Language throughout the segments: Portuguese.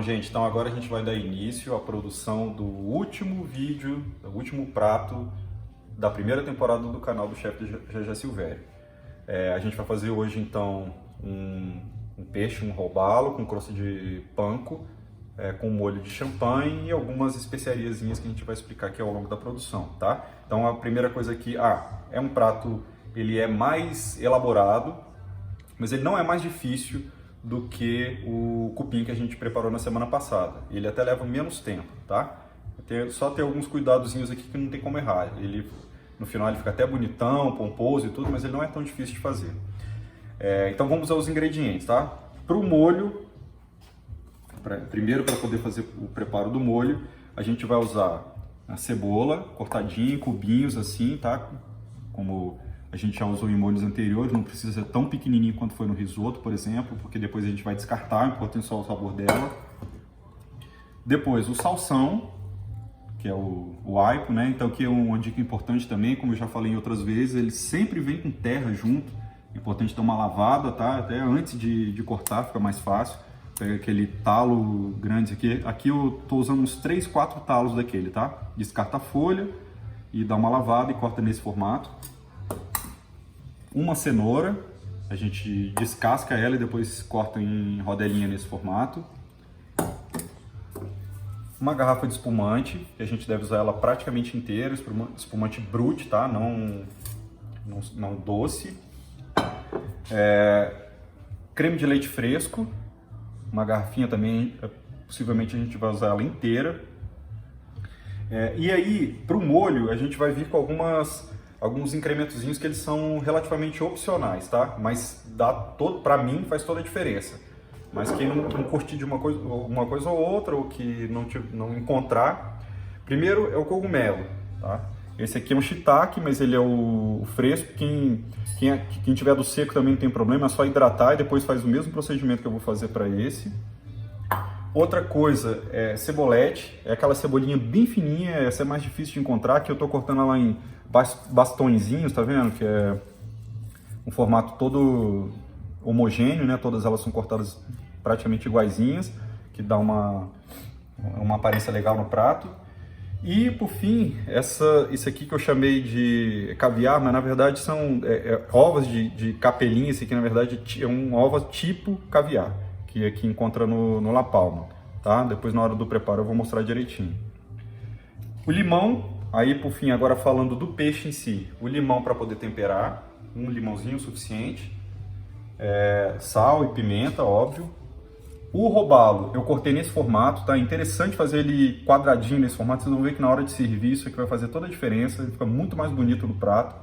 gente, então agora a gente vai dar início à produção do último vídeo, do último prato da primeira temporada do canal do chefe GG Silvério. A gente vai fazer hoje então um peixe, um robalo com crosta de panko, com molho de champanhe e algumas especiariazinhas que a gente vai explicar aqui ao longo da produção, tá? Então a primeira coisa aqui, é um prato, ele é mais elaborado, mas ele não é mais difícil do que o cupim que a gente preparou na semana passada. Ele até leva menos tempo, tá? Só ter alguns cuidadozinhos aqui que não tem como errar. Ele, no final ele fica até bonitão, pomposo e tudo, mas ele não é tão difícil de fazer. Então vamos aos ingredientes, tá? Para o molho, primeiro para poder fazer o preparo do molho, a gente vai usar a cebola cortadinha em cubinhos assim, tá? Como a gente já usou em molhos anteriores, não precisa ser tão pequenininho quanto foi no risoto, por exemplo, porque depois a gente vai descartar, é importante só o sabor dela. Depois o salsão, que é o aipo, né? Então aqui é uma dica importante também, como eu já falei em outras vezes, ele sempre vem com terra junto, é importante dar uma lavada, tá? Até antes de cortar, fica mais fácil. Pega aquele talo grande aqui eu tô usando uns 3, 4 talos daquele, tá? Descarta a folha e dá uma lavada e corta nesse formato. Uma cenoura, a gente descasca ela e depois corta em rodelinha nesse formato. Uma garrafa de espumante, que a gente deve usar ela praticamente inteira, espumante brut, tá? Não doce. Creme de leite fresco, uma garrafinha também, possivelmente a gente vai usar ela inteira. E aí, para o molho, a gente vai vir com alguns incrementozinhos que eles são relativamente opcionais, tá? Mas para mim faz toda a diferença. Mas quem não curtir de uma coisa ou outra, ou que não encontrar, primeiro é o cogumelo, tá? Esse aqui é um shiitake, mas ele é o fresco. Quem tiver do seco também não tem problema, é só hidratar e depois faz o mesmo procedimento que eu vou fazer para esse. Outra coisa é cebolete, é aquela cebolinha bem fininha, essa é mais difícil de encontrar, que eu tô cortando ela em bastõezinhos, tá vendo? Que é um formato todo homogêneo, né? Todas elas são cortadas praticamente iguaizinhas, que dá uma aparência legal no prato. E por fim, isso aqui que eu chamei de caviar, mas na verdade são ovas de capelinha. Esse aqui na verdade é um ovo tipo caviar, que aqui encontra no La Palma, tá? Depois na hora do preparo eu vou mostrar direitinho. O limão, aí por fim, agora falando do peixe em si, o limão para poder temperar, um limãozinho suficiente, sal e pimenta, óbvio. O robalo eu cortei nesse formato, tá? É interessante fazer ele quadradinho nesse formato, vocês vão ver que na hora de servir isso aqui vai fazer toda a diferença, ele fica muito mais bonito no prato,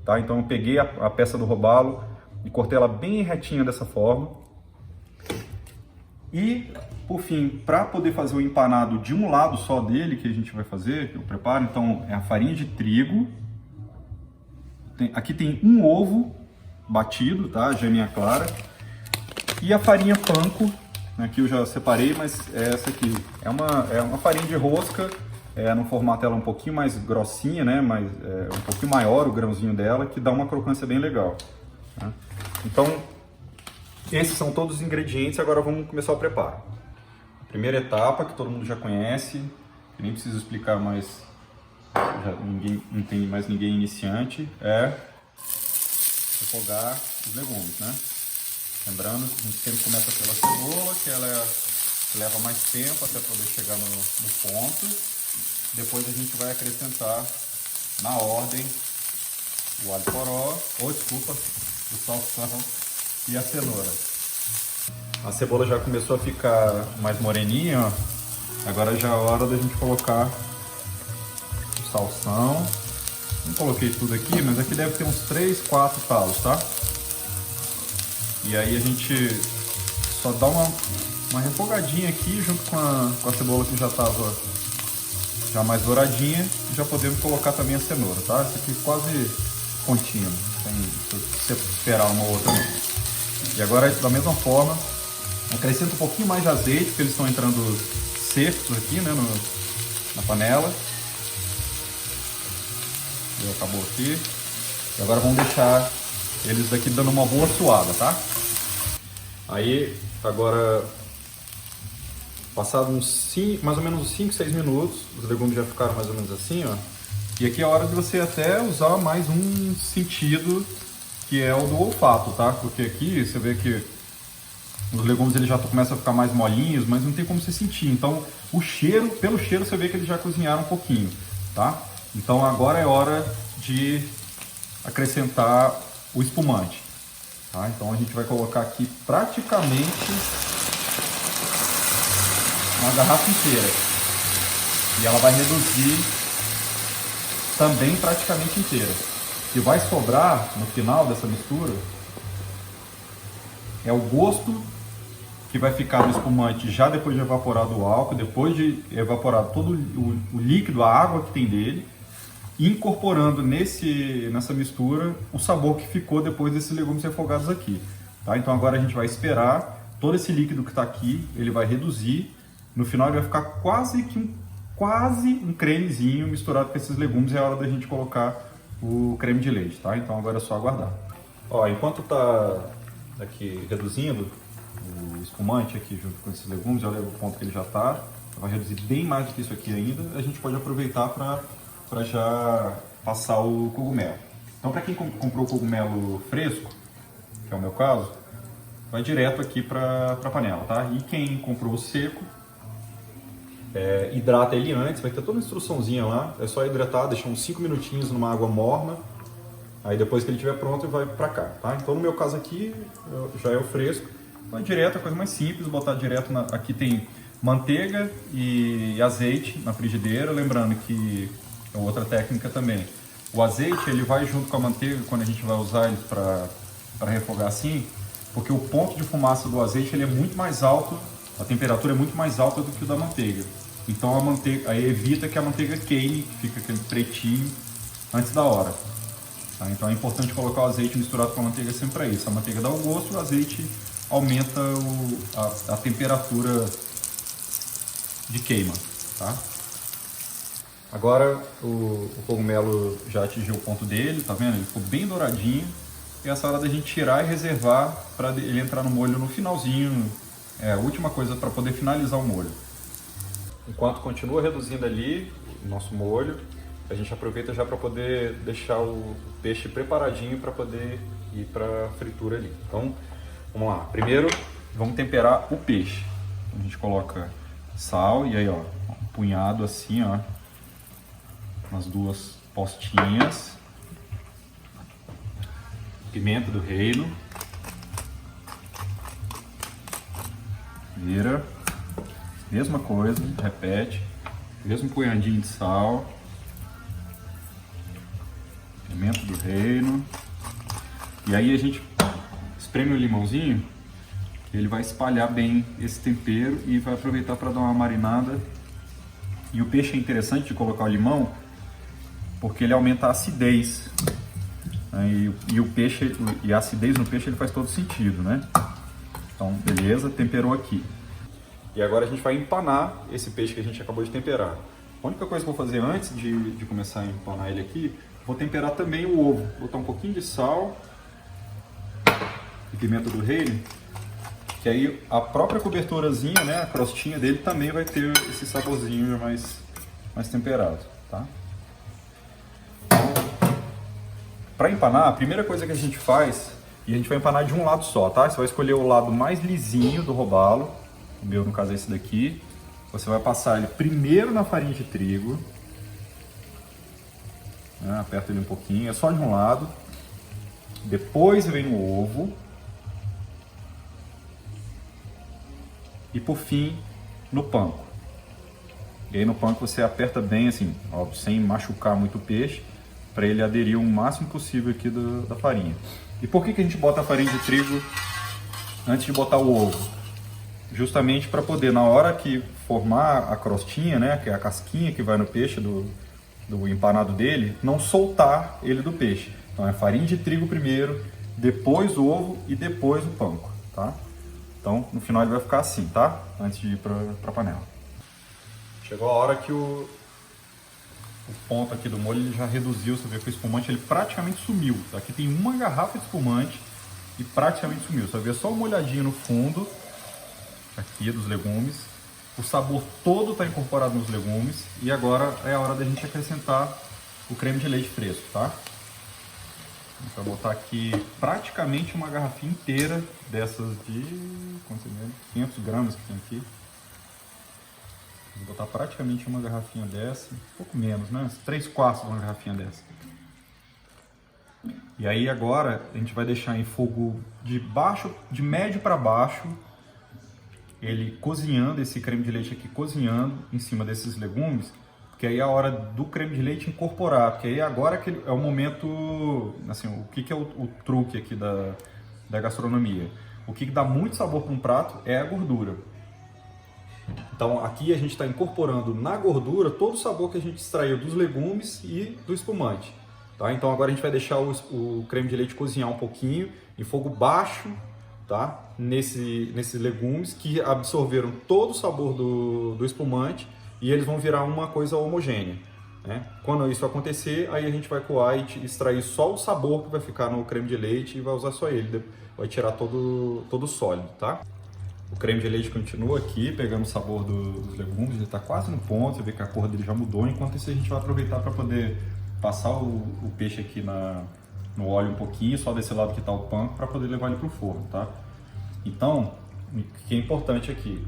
tá? Então eu peguei a peça do robalo e cortei ela bem retinha dessa forma. E, por fim, para poder fazer o empanado de um lado só dele, que a gente vai fazer, que eu preparo, então é a farinha de trigo. Aqui tem um ovo batido, tá? Geminha clara. E a farinha panko, aqui eu já separei, mas essa aqui é uma farinha de rosca, no formato ela um pouquinho mais grossinha, né? Um pouquinho maior o grãozinho dela, que dá uma crocância bem legal, né? Então, esses são todos os ingredientes, agora vamos começar o preparo. Primeira etapa, que todo mundo já conhece, que nem preciso explicar mais, não tem mais ninguém iniciante, é refogar os legumes, né? Lembrando que a gente sempre começa pela cebola, que ela leva mais tempo até poder chegar no ponto. Depois a gente vai acrescentar na ordem o alho poró, o salsão e a cenoura. A cebola já começou a ficar mais moreninha, ó. Agora já é a hora da gente colocar o salsão. Não coloquei tudo aqui, mas aqui deve ter uns 3, 4 talos, tá? E aí a gente só dá uma refogadinha aqui junto com a cebola que já estava mais douradinha. E já podemos colocar também a cenoura, tá? Essa aqui quase contínua, sem esperar uma ou outra não. E agora, da mesma forma, acrescenta um pouquinho mais de azeite, porque eles estão entrando secos aqui, né, na panela. Acabou aqui. E agora vamos deixar eles daqui dando uma boa suada, tá? Aí, agora Passado mais ou menos uns 5, 6 minutos, os legumes já ficaram mais ou menos assim, ó. E aqui é a hora de você até usar mais um sentido, que é o do olfato, tá? Porque aqui você vê que os legumes eles já começam a ficar mais molinhos, mas não tem como você sentir. Então, o cheiro, pelo cheiro você vê que eles já cozinharam um pouquinho, tá? Então agora é hora de acrescentar o espumante, tá? Então a gente vai colocar aqui praticamente uma garrafa inteira. E ela vai reduzir também praticamente inteira. E vai sobrar no final dessa mistura é o gosto que vai ficar no espumante já depois de evaporado o álcool, depois de evaporado todo o líquido, a água que tem dele, e incorporando nessa mistura o sabor que ficou depois desses legumes refogados aqui. Tá? Então agora a gente vai esperar todo esse líquido que está aqui, ele vai reduzir, no final ele vai ficar quase um cremezinho misturado com esses legumes, é a hora da gente colocar o creme de leite, tá? Então agora é só aguardar. Ó, enquanto tá aqui reduzindo o espumante aqui junto com esses legumes, olha o ponto que ele já tá, vai reduzir bem mais do que isso aqui ainda, a gente pode aproveitar para já passar o cogumelo. Então para quem comprou o cogumelo fresco, que é o meu caso, vai direto aqui para a panela, tá? E quem comprou o seco, hidrata ele antes, vai ter toda uma instruçãozinha lá, é só hidratar, deixar uns 5 minutinhos numa água morna, aí depois que ele estiver pronto vai para cá, tá? Então no meu caso aqui, já é o fresco, vai direto, a coisa mais simples, botar direto, aqui tem manteiga e azeite na frigideira, lembrando que é outra técnica também, o azeite ele vai junto com a manteiga quando a gente vai usar ele para refogar assim, porque o ponto de fumaça do azeite ele é muito mais alto, a temperatura é muito mais alta do que o da manteiga. Então a manteiga aí evita que a manteiga queime, que fica aquele pretinho antes da hora. Tá? Então é importante colocar o azeite misturado com a manteiga sempre para isso. A manteiga dá o gosto, o azeite aumenta a temperatura de queima. Tá? Agora o cogumelo já atingiu o ponto dele, tá vendo? Ele ficou bem douradinho. E essa hora da gente tirar e reservar para ele entrar no molho no finalzinho. É a última coisa para poder finalizar o molho. Enquanto continua reduzindo ali o nosso molho, a gente aproveita já para poder deixar o peixe preparadinho para poder ir para a fritura ali. Então, vamos lá. Primeiro, vamos temperar o peixe. A gente coloca sal e aí, ó, um punhado assim, ó, nas duas postinhas. Pimenta do reino. Vira. Mesma coisa, repete. Mesmo punhadinho de sal. Pimenta do reino. E aí a gente espreme o limãozinho. Ele vai espalhar bem esse tempero e vai aproveitar para dar uma marinada. E o peixe é interessante de colocar o limão porque ele aumenta a acidez. E o peixe, e a acidez no peixe ele faz todo sentido, né? Então, beleza, temperou aqui. E agora a gente vai empanar esse peixe que a gente acabou de temperar. A única coisa que eu vou fazer antes de começar a empanar ele aqui, vou temperar também o ovo. Vou botar um pouquinho de sal e pimenta do reino, que aí a própria coberturazinha, né, a crostinha dele também vai ter esse saborzinho mais temperado, tá? Para empanar, a primeira coisa que a gente faz, e a gente vai empanar de um lado só, tá? Você vai escolher o lado mais lisinho do robalo, o meu no caso é esse daqui. Você vai passar ele primeiro na farinha de trigo, né? Aperta ele um pouquinho, é só de um lado. Depois vem o ovo. E por fim, no panko. E aí no panko você aperta bem assim, óbvio, sem machucar muito o peixe, para ele aderir o máximo possível aqui da farinha. E por que a gente bota a farinha de trigo antes de botar o ovo? Justamente para poder, na hora que formar a crostinha, né, que é a casquinha que vai no peixe do empanado dele, não soltar ele do peixe. Então é farinha de trigo primeiro, depois o ovo e depois o panko, tá? Então no final ele vai ficar assim, tá? Antes de ir para a panela. Chegou a hora que o ponto aqui do molho ele já reduziu, você vê que o espumante ele praticamente sumiu. Aqui tem uma garrafa de espumante e praticamente sumiu. Você vê só uma olhadinha no fundo aqui dos legumes o sabor todo está incorporado nos legumes e agora é a hora da gente acrescentar o creme de leite fresco, tá? A gente vai botar aqui praticamente uma garrafinha inteira dessas de, quanto você vê, 500 gramas que tem aqui. Vou botar praticamente uma garrafinha dessa, um pouco menos, né? 3/4 de uma garrafinha dessa. E aí agora a gente vai deixar em fogo de médio para baixo, ele cozinhando, esse creme de leite aqui cozinhando em cima desses legumes, porque aí é a hora do creme de leite incorporar, porque aí agora que é o momento, assim, o que é o truque aqui da gastronomia? O que dá muito sabor para um prato é a gordura. Então aqui a gente está incorporando na gordura todo o sabor que a gente extraiu dos legumes e do espumante. Tá? Então agora a gente vai deixar o creme de leite cozinhar um pouquinho em fogo baixo, tá? Nesses legumes que absorveram todo o sabor do espumante e eles vão virar uma coisa homogênea. Né? Quando isso acontecer, aí a gente vai coar e extrair só o sabor que vai ficar no creme de leite e vai usar só ele, vai tirar todo o sólido, tá? O creme de leite continua aqui, pegando o sabor dos legumes, ele está quase no ponto, você vê que a cor dele já mudou. Enquanto isso a gente vai aproveitar para poder passar o peixe aqui no óleo um pouquinho, só desse lado que está o panko, para poder levar ele para o forno, tá? Então, o que é importante aqui,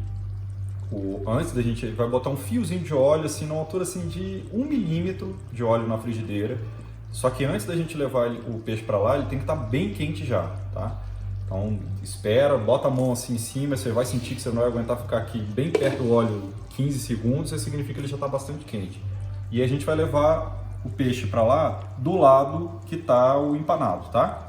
antes da gente vai botar um fiozinho de óleo assim, na altura assim, de 1 milímetro de óleo na frigideira. Só que antes da gente levar o peixe para lá, ele tem que estar bem quente já, tá? Então espera, bota a mão assim em cima, você vai sentir que você não vai aguentar ficar aqui bem perto do óleo 15 segundos, isso significa que ele já está bastante quente. E a gente vai levar o peixe para lá do lado que está o empanado, tá?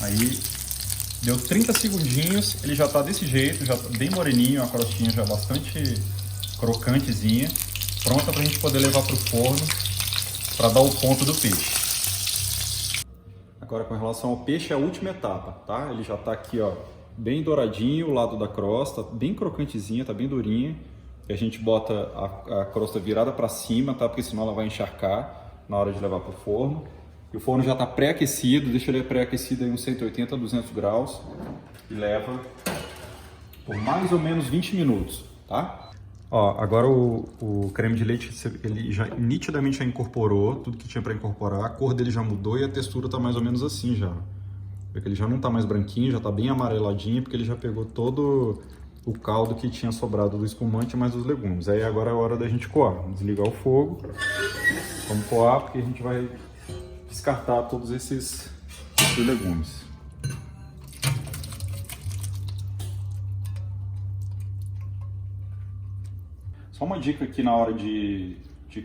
Aí deu 30 segundinhos, ele já está desse jeito, já bem moreninho, a crostinha já bastante crocantezinha, pronta para a gente poder levar para o forno para dar o ponto do peixe. Agora com relação ao peixe, é a última etapa, tá? Ele já está aqui, ó, bem douradinho, o lado da crosta, bem crocantezinha, tá bem durinha. E a gente bota a crosta virada para cima, tá? Porque senão ela vai encharcar na hora de levar para o forno. E o forno já está pré-aquecido, deixa ele pré-aquecido em uns 180 a 200 graus e leva por mais ou menos 20 minutos, tá? Ó, agora o creme de leite, ele já nitidamente já incorporou tudo que tinha para incorporar, a cor dele já mudou e a textura está mais ou menos assim já. Porque ele já não está mais branquinho, já está bem amareladinho, porque ele já pegou todo o caldo que tinha sobrado do espumante mais dos legumes. Aí agora é a hora da gente coar. Vamos desligar o fogo, vamos coar porque a gente vai descartar todos esses legumes. Só uma dica aqui na hora de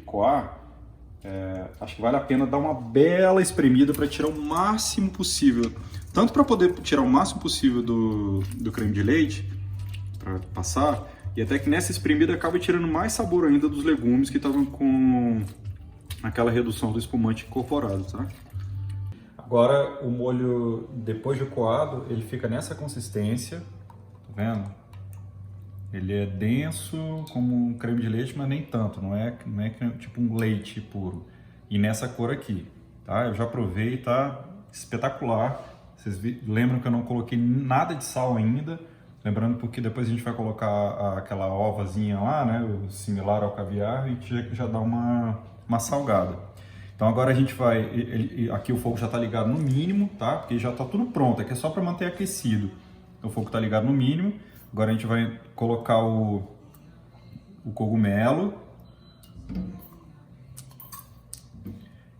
coar, acho que vale a pena dar uma bela espremida para tirar o máximo possível, tanto para poder tirar o máximo possível do creme de leite, para passar, e até que nessa espremida acaba tirando mais sabor ainda dos legumes que estavam com aquela redução do espumante incorporado, tá? Agora o molho, depois de coado, ele fica nessa consistência, tá vendo? Ele é denso como um creme de leite, mas nem tanto, não é tipo um leite puro. E nessa cor aqui, tá? Eu já provei, tá espetacular. Vocês lembram que eu não coloquei nada de sal ainda, lembrando porque depois a gente vai colocar aquela ovazinha lá, né, o similar ao caviar, e já dá uma salgada. Então agora a gente vai, aqui o fogo já está ligado no mínimo, tá? Porque já está tudo pronto, aqui é só para manter aquecido. Então, o fogo está ligado no mínimo. Agora a gente vai colocar o cogumelo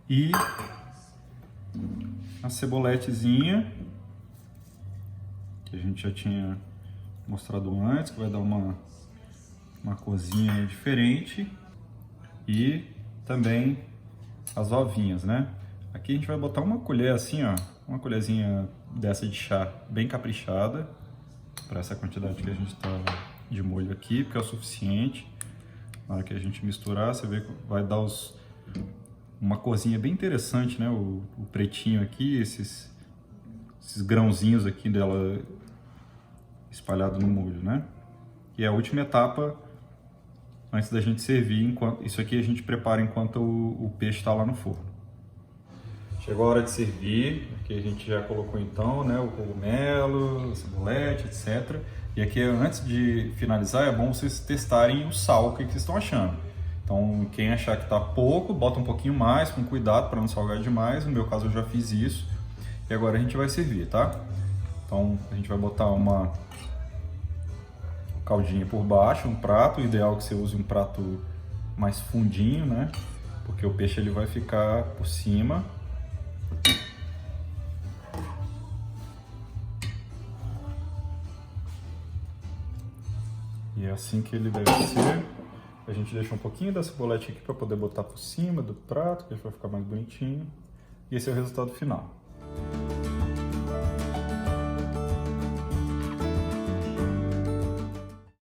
e a ceboletezinha que a gente já tinha mostrado antes, que vai dar uma corzinha diferente, e também as ovinhas, né? Aqui a gente vai botar uma colher assim, ó, uma colherzinha dessa de chá bem caprichada para essa quantidade que a gente está de molho aqui, porque é o suficiente. Na hora que a gente misturar, você vê que vai dar uma corzinha bem interessante, né? O pretinho aqui, esses grãozinhos aqui dela espalhado no molho, né? E a última etapa, antes da gente servir, isso aqui a gente prepara enquanto o peixe está lá no forno. Chegou a hora de servir, aqui a gente já colocou então, né, o cogumelo, a cebolete, etc. E aqui, antes de finalizar, é bom vocês testarem o sal, o que vocês estão achando. Então, quem achar que está pouco, bota um pouquinho mais, com cuidado para não salgar demais. No meu caso, eu já fiz isso. E agora a gente vai servir, tá? Então, a gente vai botar uma caldinha por baixo, um prato. O ideal é que você use um prato mais fundinho, né? Porque o peixe ele vai ficar por cima. E é assim que ele deve ser. A gente deixa um pouquinho da cebolete aqui para poder botar por cima do prato, que vai ficar mais bonitinho. E esse é o resultado final.